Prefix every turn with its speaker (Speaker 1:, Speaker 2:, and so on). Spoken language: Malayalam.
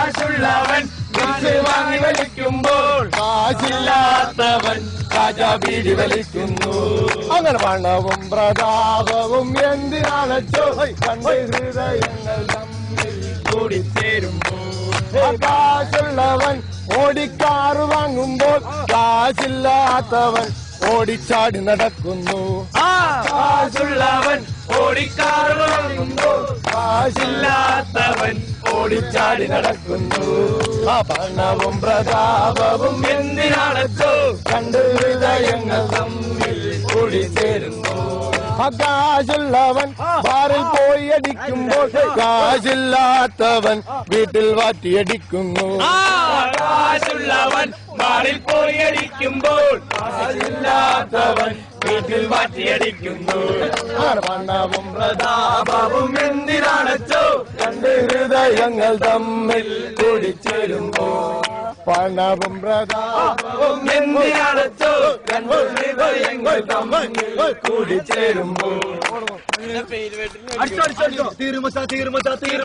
Speaker 1: കാശുള്ളവൻ വാങ്ങി വലിക്കുമ്പോൾ കാശില്ലാത്തവൻ രാജാ ബീഡി വലിക്കുന്നു.
Speaker 2: അങ്ങനെ പണവും പ്രതാപവും എന്തിനാണോ കണ്ട് ഹൃദയങ്ങൾ തമ്മിൽ
Speaker 1: കൂടിച്ചേരുമ്പോൾ
Speaker 2: കാശുള്ളവൻ ഓടിക്കാറ് വാങ്ങുമ്പോൾ കാശില്ലാത്തവൻ ഓടിച്ചാടി നടക്കുന്നു.
Speaker 1: കാശുള്ളവൻ ഓടിക്കാറ് വാങ്ങുമ്പോൾ കാശില്ലാത്തവൻ ഓടിച്ചാടി നടക്കുന്നു.
Speaker 2: ആ പണവും പ്രതാപവും
Speaker 1: എന്തിനാണോ
Speaker 2: കണ്ട് ഹൃദയങ്ങൾ
Speaker 1: തമ്മിൽ കൂടിച്ചേരുന്നു.
Speaker 2: കാശുള്ളവൻ ബാറിൽ പോയി അടിക്കുമ്പോൾ കാശില്ലാത്തവൻ വീട്ടിൽ വാറ്റിയടിക്കുന്നു.
Speaker 1: കാശുള്ളവൻ ബാറിൽ പോയി അടിക്കുമ്പോൾ കാശില്ലാത്തവൻ വീട്ടിൽ വാറ്റിയടിക്കുന്നു.
Speaker 2: പണവും
Speaker 1: പ്രതാപവും എന്തിനാണോ
Speaker 2: കണ്ട് ഹൃദയങ്ങൾ തമ്മിൽ
Speaker 1: കൂടിച്ചേരുമ്പോൾ
Speaker 2: പണവും പ്രതാപവും
Speaker 1: എന്തിനാണോ രണ്ടു ഹൃദയങ്ങൾ തമ്മിൽ കൂടിച്ചേരുമ്പോൾ
Speaker 2: തീരുമച്ച